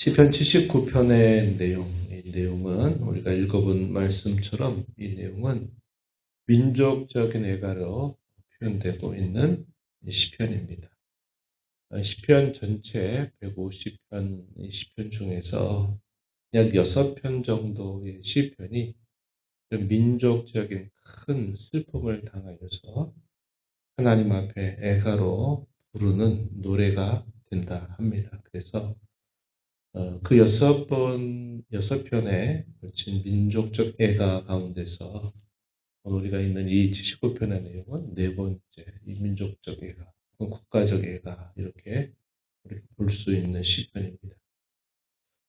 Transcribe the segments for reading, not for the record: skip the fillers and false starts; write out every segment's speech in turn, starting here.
시편 79편의 내용, 이 내용은 우리가 읽어본 말씀처럼 이 내용은 민족적인 애가로 표현되고 있는 시편입니다. 시편 전체 150편 시편 중에서 약 6편 정도의 시편이 민족적인 큰 슬픔을 당하여서 하나님 앞에 애가로 부르는 노래가 된다 합니다. 그래서 그 6편에 걸친 민족적 애가 가운데서 우리가 있는 이 79편의 내용은 네 번째, 이 민족적 애가, 국가적 애가, 이렇게 볼 수 있는 시편입니다.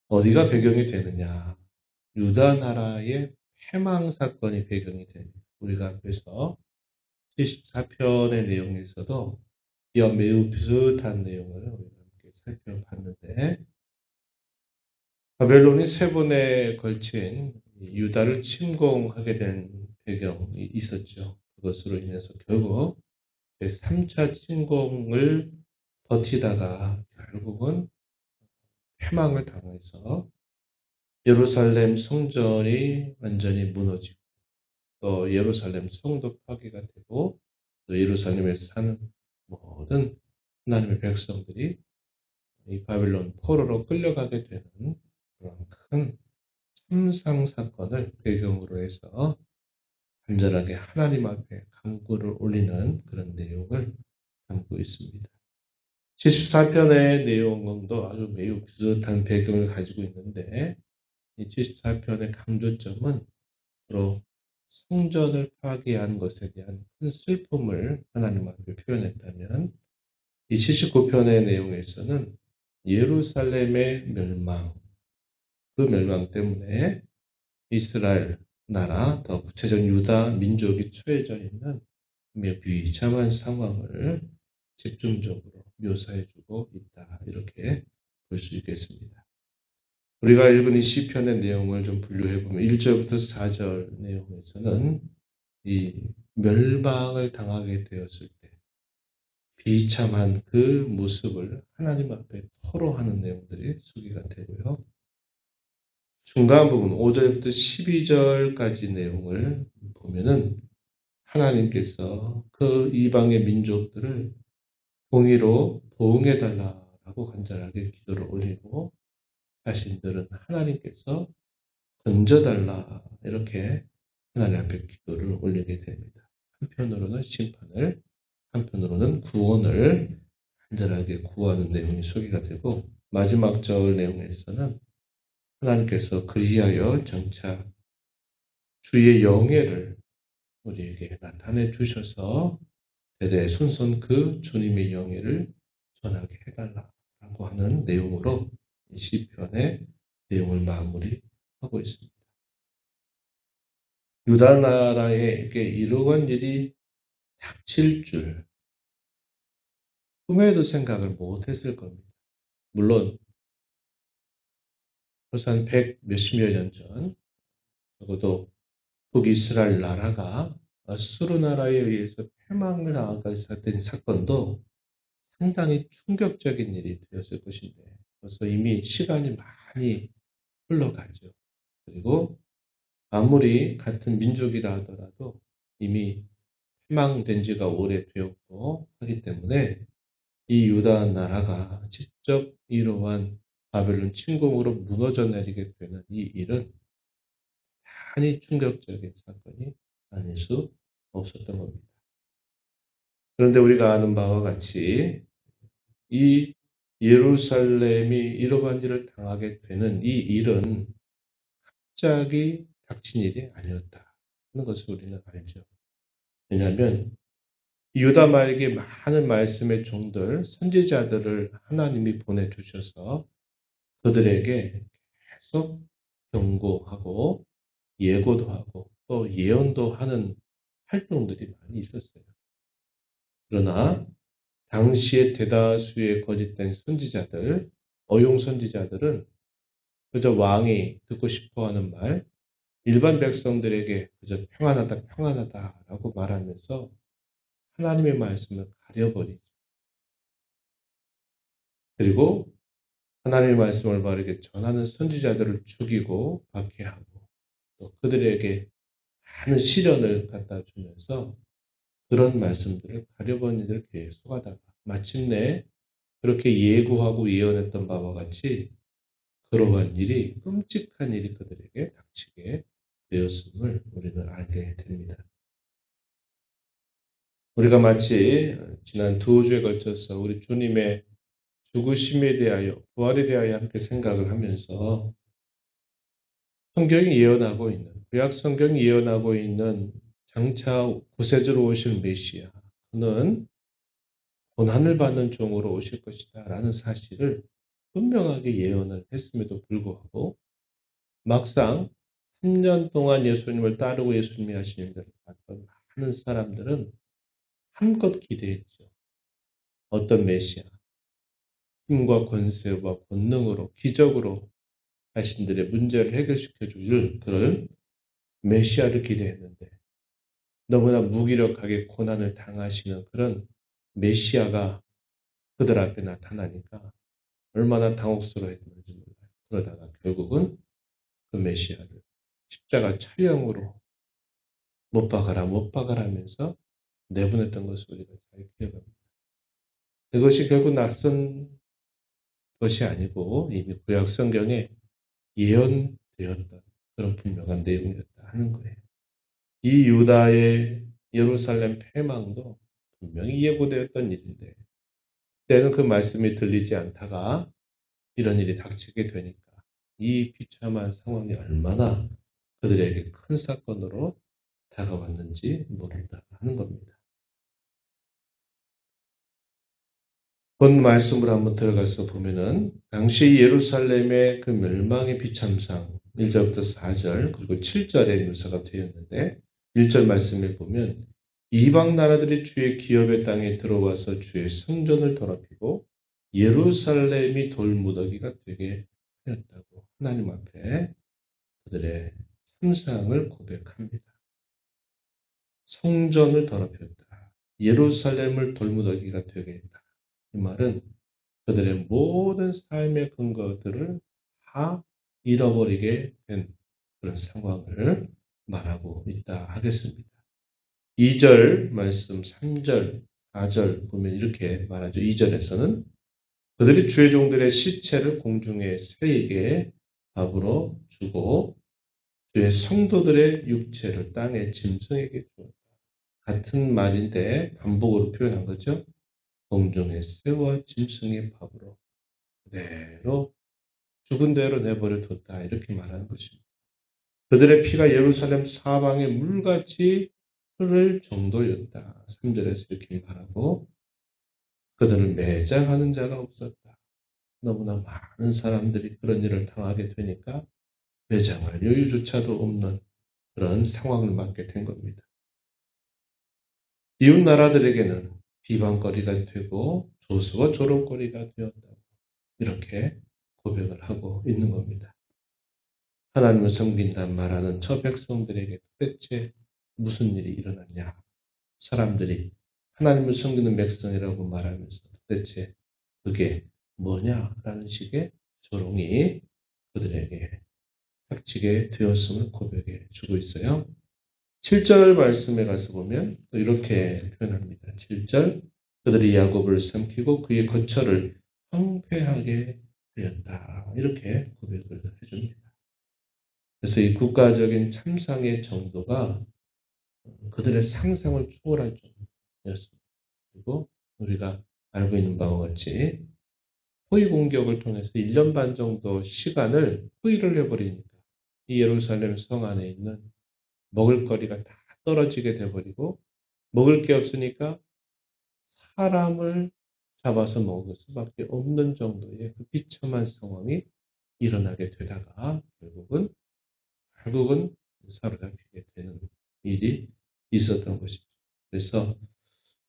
어디가 배경이 되느냐? 유다 나라의 패망 사건이 배경이 됩니다. 우리가 앞에서 74편의 내용에서도 이와 매우 비슷한 내용을 우리가 함께 살펴봤는데, 바벨론이 세 번에 걸친 유다를 침공하게 된 배경이 있었죠. 그것으로 인해서 결국 제3차 침공을 버티다가 결국은 패망을 당해서 예루살렘 성전이 완전히 무너지고 또 예루살렘 성도 파괴가 되고 또 예루살렘에서 사는 모든 하나님의 백성들이 이 바벨론 포로로 끌려가게 되는 그런 큰 참상 사건을 배경으로 해서 간절하게 하나님 앞에 간구를 올리는 그런 내용을 담고 있습니다. 74편의 내용도 아주 매우 비슷한 배경을 가지고 있는데 이 74편의 강조점은 바로 성전을 파괴한 것에 대한 큰 슬픔을 하나님 앞에 표현했다면 이 79편의 내용에서는 예루살렘의 멸망, 그 멸망 때문에 이스라엘 나라, 더 구체적인 유다 민족이 처해져 있는 매우 비참한 상황을 집중적으로 묘사해주고 있다. 이렇게 볼 수 있겠습니다. 우리가 읽은 이 시편의 내용을 좀 분류해보면 1절부터 4절 내용에서는 이 멸망을 당하게 되었을 때 비참한 그 모습을 하나님 앞에 토로하는 내용들이 소개가 되고요. 중간 부분 5절부터 12절까지 내용을 보면은 하나님께서 그 이방의 민족들을 공의로 보응해달라고 간절하게 기도를 올리고 자신들은 하나님께서 건져달라 이렇게 하나님 앞에 기도를 올리게 됩니다. 한편으로는 심판을, 한편으로는 구원을 간절하게 구하는 내용이 소개가 되고 마지막 절 내용에서는 하나님께서 그리하여 정착 주의 영예를 우리에게 나타내 주셔서 대대손손 그 주님의 영예를 전하게 해달라고 하는 내용으로 이 시편의 내용을 마무리하고 있습니다. 유다 나라에게 이러한 일이 닥칠 줄 꿈에도 생각을 못했을 겁니다. 물론 벌써 한 100 몇십여 년 전 적어도 북이스라엘 나라가 아수르 나라에 의해서 패망을 당하게 된 사건도 상당히 충격적인 일이 되었을 것인데 벌써 이미 시간이 많이 흘러가죠. 그리고 아무리 같은 민족이라 하더라도 이미 패망된 지가 오래되었고 하기 때문에 이 유다 나라가 직접 이러한 바벨론 침공으로 무너져 내리게 되는 이 일은 대단히 충격적인 사건이 아닐 수 없었던 겁니다. 그런데 우리가 아는 바와 같이 이 예루살렘이 이러한 일을 당하게 되는 이 일은 갑자기 닥친 일이 아니었다는 것을 우리는 알죠. 왜냐하면 유다 말기 많은 말씀의 종들, 선지자들을 하나님이 보내주셔서 그들에게 계속 경고하고 예고도 하고 또 예언도 하는 활동들이 많이 있었어요. 그러나 당시의 대다수의 거짓된 선지자들, 어용 선지자들은 그저 왕이 듣고 싶어하는 말, 일반 백성들에게 그저 평안하다, 평안하다라고 말하면서 하나님의 말씀을 가려버리죠. 그리고 하나님의 말씀을 바르게 전하는 선지자들을 죽이고 박해하고 또 그들에게 많은 시련을 갖다 주면서 그런 말씀들을 가려본 일을 계속하다가 마침내 그렇게 예고하고 예언했던 바와 같이 그러한 일이 끔찍한 일이 그들에게 닥치게 되었음을 우리는 알게 됩니다. 우리가 마치 지난 2주에 걸쳐서 우리 주님의 죽으심에 대하여 부활에 대하여 함께 생각을 하면서 성경이 예언하고 있는 구약 성경이 예언하고 있는 장차 구세주로 오실 메시아 그는 고난을 받는 종으로 오실 것이다 라는 사실을 분명하게 예언을 했음에도 불구하고 막상 3년 동안 예수님을 따르고 예수님이 하신 일들을 봤던 많은 사람들은 한껏 기대했죠. 어떤 메시아, 힘과 권세와 권능으로 기적으로 자신들의 문제를 해결시켜 줄 그런 메시아를 기대했는데 너무나 무기력하게 고난을 당하시는 그런 메시아가 그들 앞에 나타나니까 얼마나 당혹스러워했는지 몰라요. 그러다가 결국은 그 메시아를 십자가 처형으로 못 박아라 못 박아라 하면서 내보냈던 것을 우리가 잘 기억합니다. 그것이 결국 낯선 것이 아니고 이미 구약 성경에 예언되었던 그런 분명한 내용이었다 하는 거예요. 이 유다의 예루살렘 패망도 분명히 예고되었던 일인데 때는 그 말씀이 들리지 않다가 이런 일이 닥치게 되니까 이 비참한 상황이 얼마나 그들에게 큰 사건으로 다가왔는지 모른다 하는 겁니다. 본 말씀을 한번 들어가서 보면은 당시 예루살렘의 그 멸망의 비참상 1절부터 4절 그리고 7절에 묘사가 되었는데 1절 말씀에 보면 이방 나라들이 주의 기업의 땅에 들어와서 주의 성전을 더럽히고 예루살렘이 돌무더기가 되게 하였다고 하나님 앞에 그들의 참상을 고백합니다. 성전을 더럽혔다. 예루살렘을 돌무더기가 되게 했다. 이 말은 그들의 모든 삶의 근거들을 다 잃어버리게 된 그런 상황을 말하고 있다 하겠습니다. 2절 말씀 3절 4절 보면 이렇게 말하죠. 2절에서는 그들이 주의 종들의 시체를 공중의 새에게 밥으로 주고 주의 성도들의 육체를 땅의 짐승에게 주었다. 같은 말인데 반복으로 표현한 거죠. 공중의 새와 짐승의 밥으로 그대로 죽은 대로 내버려 뒀다. 이렇게 말하는 것입니다. 그들의 피가 예루살렘 사방에 물같이 흐를 정도였다. 3절에서 이렇게 말하고 그들을 매장하는 자가 없었다. 너무나 많은 사람들이 그런 일을 당하게 되니까 매장할 여유조차도 없는 그런 상황을 맞게 된 겁니다. 이웃 나라들에게는 비방거리가 되고 조수와 조롱거리가 되었다. 이렇게 고백을 하고 있는 겁니다. 하나님을 섬긴단 말하는 저 백성들에게 도대체 무슨 일이 일어났냐? 사람들이 하나님을 섬기는 백성이라고 말하면서 도대체 그게 뭐냐라는 식의 조롱이 그들에게 닥치게 되었음을 고백해 주고 있어요. 7절 말씀에 가서 보면 또 이렇게 표현합니다. 7절 그들이 야곱을 삼키고 그의 거처를 황폐하게 되었다. 이렇게 고백을 해줍니다. 그래서 이 국가적인 참상의 정도가 그들의 상상을 초월할 정도였습니다. 그리고 우리가 알고 있는 바와 같이 포위 공격을 통해서 1년 반 정도 시간을 포위를 해버리니까 이 예루살렘 성 안에 있는 먹을거리가 다 떨어지게 돼버리고 먹을 게 없으니까 사람을 잡아서 먹을 수밖에 없는 정도의 그 비참한 상황이 일어나게 되다가 결국은 사로잡히게 되는 일이 있었던 것이죠. 그래서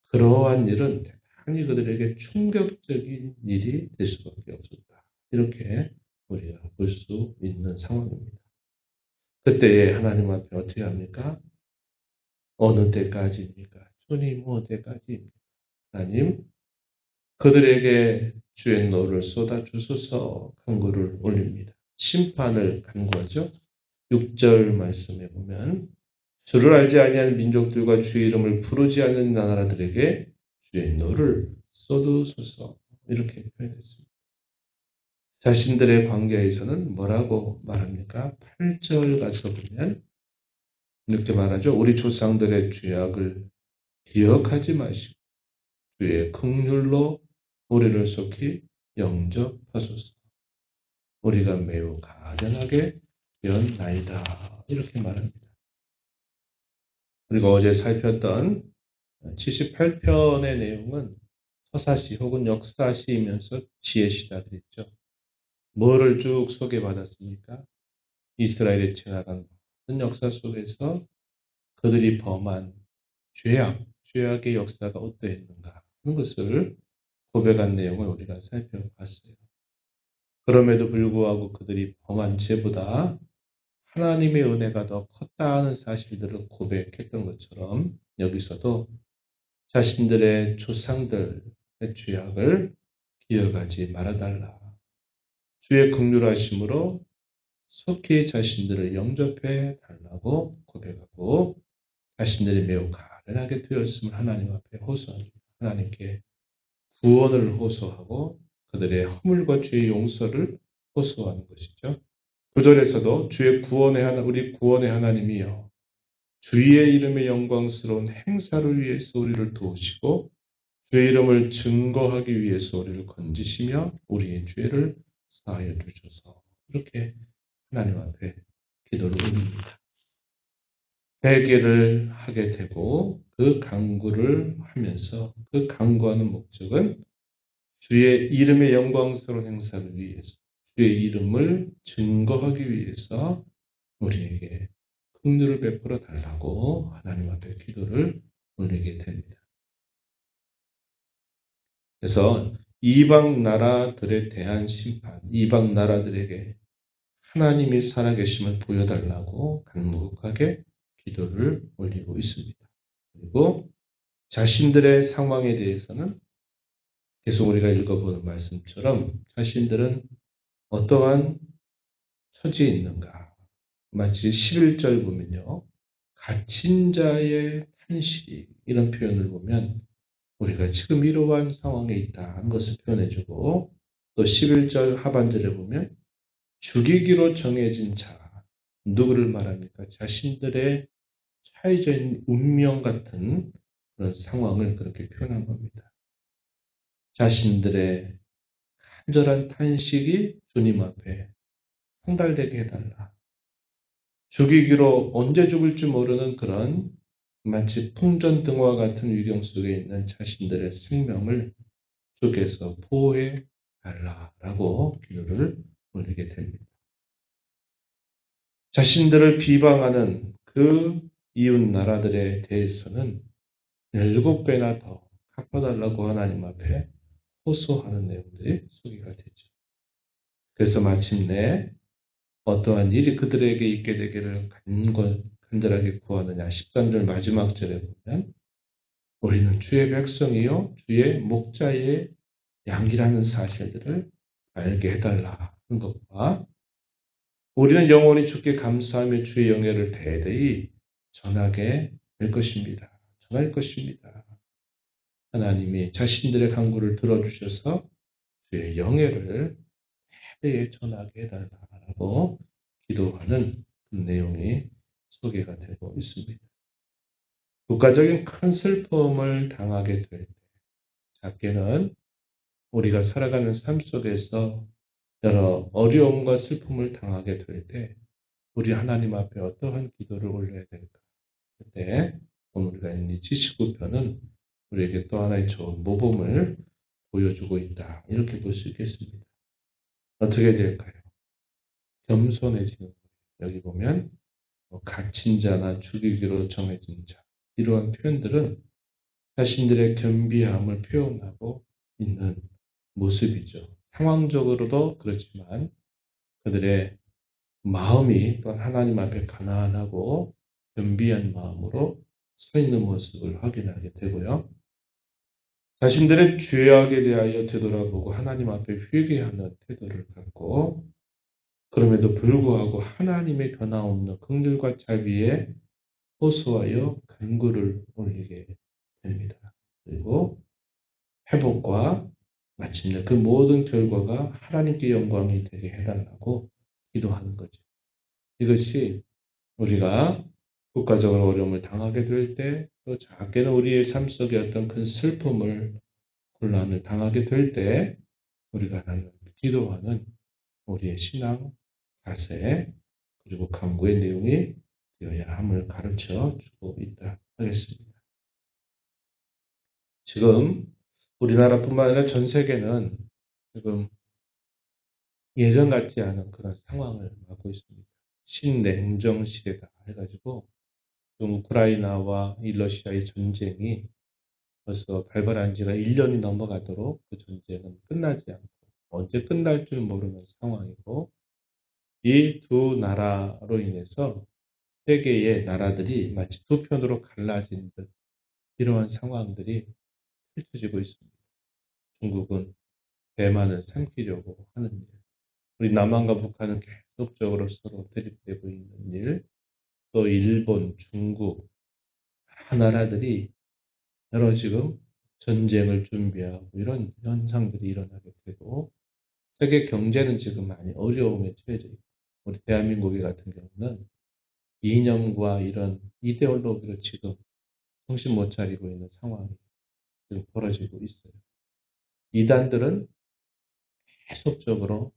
그러한 일은 대단히 그들에게 충격적인 일이 될 수밖에 없었다. 이렇게 우리가 볼 수 있는 상황입니다. 그때에 하나님 앞에 어떻게 합니까? 어느 때까지입니까? 주님 어느 때까지입니까? 하나님 그들에게 주의 노를 쏟아주소서 간구를 올립니다. 심판을 간구하죠. 6절 말씀에 보면 주를 알지 아니하는 민족들과 주의 이름을 부르지 않는 나라들에게 주의 노를 쏟으소서 이렇게 표현했습니다. 자신들의 관계에서는 뭐라고 말합니까? 8절 가서 보면 이렇게 말하죠. 우리 조상들의 죄악을 기억하지 마시고 주의 긍휼로 우리를 속히 영접하소서. 우리가 매우 가련하게 되었나이다. 이렇게 말합니다. 우리가 어제 살폈던 78편의 내용은 서사시 혹은 역사시이면서 지혜시다 그랬죠. 뭐를 쭉 소개받았습니까? 이스라엘이 지나간 모든 역사 속에서 그들이 범한 죄악의 역사가 어떠했는가 하는 것을 고백한 내용을 우리가 살펴봤어요. 그럼에도 불구하고 그들이 범한 죄보다 하나님의 은혜가 더 컸다는 사실들을 고백했던 것처럼 여기서도 자신들의 조상들의 죄악을 기억하지 말아달라. 주의 긍휼하심으로 속히 자신들을 영접해 달라고 고백하고 자신들이 매우 가련하게 되었음을 하나님 앞에 호소합니다. 하나님께 구원을 호소하고 그들의 허물과 죄의 용서를 호소하는 것이죠. 9절에서도 우리 구원의 하나님이여 주의 이름의 영광스러운 행사를 위해서 우리를 도우시고 주의 이름을 증거하기 위해서 우리를 건지시며 우리의 죄를 사하여 주셔서 이렇게 하나님 앞에 기도를 올립니다. 회개를 하게 되고 그 간구를 하면서 그 간구하는 목적은 주의 이름의 영광스러운 행사를 위해서 주의 이름을 증거하기 위해서 우리에게 긍휼을 베풀어 달라고 하나님 앞에 기도를 올리게 됩니다. 그래서 이방 나라들에 대한 심판, 이방 나라들에게 하나님이 살아계심을 보여달라고 간곡하게 기도를 올리고 있습니다. 그리고 자신들의 상황에 대해서는 계속 우리가 읽어보는 말씀처럼 자신들은 어떠한 처지에 있는가. 마치 11절 보면요. 갇힌 자의 탄식 이런 표현을 보면 우리가 지금 이러한 상황에 있다는 것을 표현해주고 또 11절 하반절에 보면 죽이기로 정해진 자 누구를 말합니까? 자신들의 차이져 있는 운명 같은 그런 상황을 그렇게 표현한 겁니다. 자신들의 간절한 탄식이 주님 앞에 상달되게 해달라. 죽이기로 언제 죽을지 모르는 그런 마치 풍전등화 같은 위경 속에 있는 자신들의 생명을 주께서 보호해 달라라고 기도를 올리게 됩니다. 자신들을 비방하는 그 이웃 나라들에 대해서는 7배나 더 갚아달라고 하나님 앞에 호소하는 내용들이 소개가 되죠. 그래서 마침내 어떠한 일이 그들에게 있게 되기를 간절하게 구하느냐. 13절 마지막 절에 보면 우리는 주의 백성이요 주의 목자의 양이라는 사실들을 알게 해달라 하는 것과 우리는 영원히 주께 감사하며 주의 영예를 대대히 전하게 될 것입니다. 전할 것입니다. 하나님이 자신들의 간구를 들어주셔서 주의 영예를 대대히 전하게 해달라고 기도하는 그 내용이 소개가 되고 있습니다. 국가적인 큰 슬픔을 당하게 될 때, 작게는 우리가 살아가는 삶 속에서 여러 어려움과 슬픔을 당하게 될 때, 우리 하나님 앞에 어떠한 기도를 올려야 될까? 그때 오늘 우리가 있는 이 79편은 우리에게 또 하나의 좋은 모범을 보여주고 있다. 이렇게 볼 수 있겠습니다. 어떻게 될까요? 겸손해지는 거예요. 여기 보면 갇힌 자나 죽이기로 정해진 자 이러한 표현들은 자신들의 겸비함을 표현하고 있는 모습이죠. 상황적으로도 그렇지만 그들의 마음이 또한 하나님 앞에 가난하고 겸비한 마음으로 서 있는 모습을 확인하게 되고요. 자신들의 죄악에 대하여 되돌아보고 하나님 앞에 회개하는 태도를 갖고 그럼에도 불구하고 하나님의 변함없는 긍휼과 자비에 호소하여 간구를 올리게 됩니다. 그리고 회복과 마침내 그 모든 결과가 하나님께 영광이 되게 해달라고 기도하는 거죠. 이것이 우리가 국가적으로 어려움을 당하게 될 때, 또 작게는 우리의 삶 속에 어떤 큰 슬픔을, 혼란을 당하게 될 때, 우리가 하나님 앞에 기도하는 우리의 신앙, 자세, 그리고 간구의 내용이 되어야 함을 가르쳐 주고 있다 하겠습니다. 지금 우리나라뿐만 아니라 전 세계는 지금 예전 같지 않은 그런 상황을 맞고 있습니다. 신냉정 시대다 해가지고 지금 우크라이나와 이 러시아의 전쟁이 벌써 발발한 지가 1년이 넘어가도록 그 전쟁은 끝나지 않고 언제 끝날 줄 모르는 상황이고 이 두 나라로 인해서 세계의 나라들이 마치 두 편으로 갈라진 듯 이러한 상황들이 펼쳐지고 있습니다. 중국은 대만을 삼키려고 하는 일, 우리 남한과 북한은 계속적으로 서로 대립되고 있는 일, 또 일본, 중국, 여러 나라들이 여러 지금 전쟁을 준비하고 이런 현상들이 일어나게 되고 세계 경제는 지금 많이 어려움에 처해져 있고 우리 대한민국이 같은 경우는 이념과 이런 이데올로기를 지금 정신 못 차리고 있는 상황이 지금 벌어지고 있어요. 이단들은 계속적으로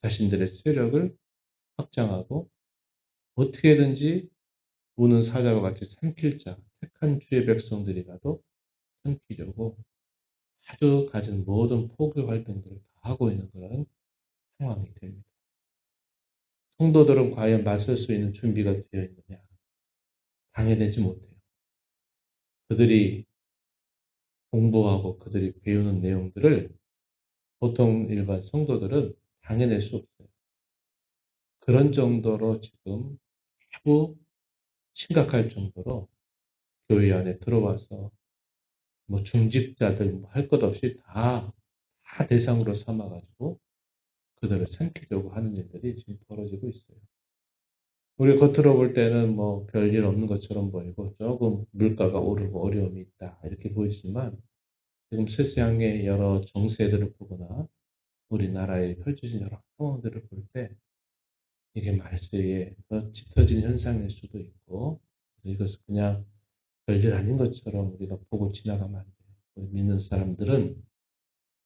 자신들의 세력을 확장하고 어떻게든지 우는 사자와 같이 삼킬 자, 택한 주의 백성들이라도 삼키려고 아주 갖은 모든 포교 활동들을 다 하고 있는 그런 상황이 됩니다. 성도들은 과연 맞설 수 있는 준비가 되어 있느냐? 당연하지 못해요. 그들이 공부하고 그들이 배우는 내용들을 보통 일반 성도들은 당해낼 수 없어요. 그런 정도로 지금 매우 심각할 정도로 교회 안에 들어와서 뭐 중직자들 뭐 할 것 없이 다 대상으로 삼아가지고 그들을 삼키려고 하는 일들이 지금 벌어지고 있어요. 우리 겉으로 볼 때는 뭐 별일 없는 것처럼 보이고 조금 물가가 오르고 어려움이 있다 이렇게 보이지만 지금 세상의 여러 정세들을 보거나 우리나라에 펼쳐진 여러 상황들을 볼 때 이게 말세에 더 짙어진 현상일 수도 있고 이것을 그냥 별일 아닌 것처럼 우리가 보고 지나가면 안 돼요. 우리 믿는 사람들은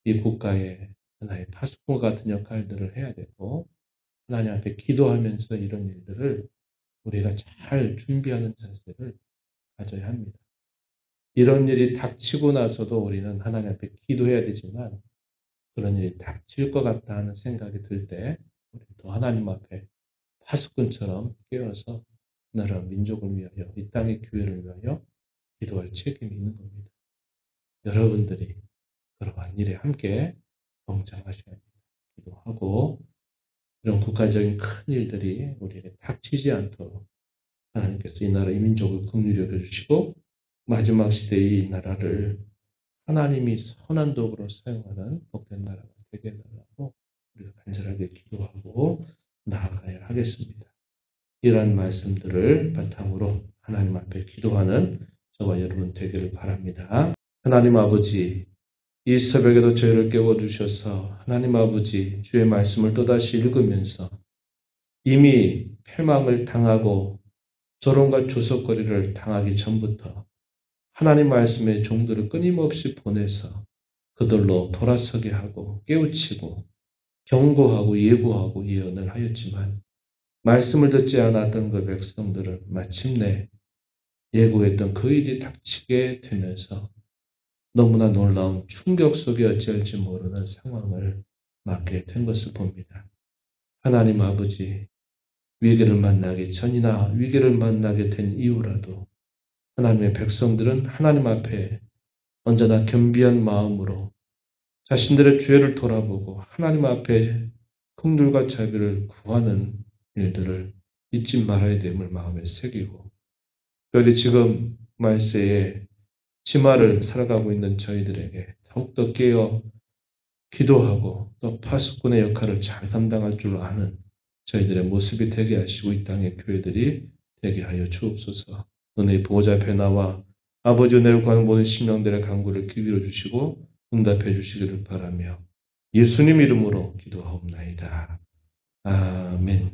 이 국가의 하나의 파수꾼 같은 역할들을 해야 되고 하나님 앞에 기도하면서 이런 일들을 우리가 잘 준비하는 자세를 가져야 합니다. 이런 일이 닥치고 나서도 우리는 하나님 앞에 기도해야 되지만 그런 일이 닥칠 것 같다 하는 생각이 들 때 우리 또 하나님 앞에 파수꾼처럼 깨어서 나라 민족을 위하여 이 땅의 교회를 위하여 기도할 책임이 있는 겁니다. 여러분들이 그러한 일에 함께 동참하셔야 합니다. 기도하고 이런 국가적인 큰 일들이 우리에게 닥치지 않도록 하나님께서 이 나라 이 민족을 긍휼히 여겨주시고 마지막 시대의 이 나라를 하나님이 선한 도구로 사용하는 복된 나라가 되게 해달라고 우리가 간절하게 기도하고 나아가야 하겠습니다. 이러한 말씀들을 바탕으로 하나님 앞에 기도하는 저와 여러분 되기를 바랍니다. 하나님 아버지, 이 새벽에도 저희를 깨워주셔서 하나님 아버지 주의 말씀을 또다시 읽으면서 이미 패망을 당하고 조롱과 조석거리를 당하기 전부터 하나님 말씀의 종들을 끊임없이 보내서 그들로 돌아서게 하고 깨우치고 경고하고 예고하고 예언을 하였지만 말씀을 듣지 않았던 그 백성들은 마침내 예고했던 그 일이 닥치게 되면서 너무나 놀라운 충격 속에 어찌할지 모르는 상황을 맞게 된 것을 봅니다. 하나님 아버지, 위기를 만나기 전이나 위기를 만나게 된 이후라도 하나님의 백성들은 하나님 앞에 언제나 겸비한 마음으로 자신들의 죄를 돌아보고 하나님 앞에 긍휼과 자비를 구하는 일들을 잊지 말아야 됨을 마음에 새기고 특별히 지금 말세에 치마를 살아가고 있는 저희들에게 더욱더 깨어 기도하고 또 파수꾼의 역할을 잘 감당할 줄 아는 저희들의 모습이 되게 하시고 이 땅의 교회들이 되게 하여 주옵소서. 너의 보호자 앞에 나와 아버지 은혜를 구하는 모든 심령들의 간구를 귀기로 주시고 응답해 주시기를 바라며 예수님 이름으로 기도하옵나이다. 아멘.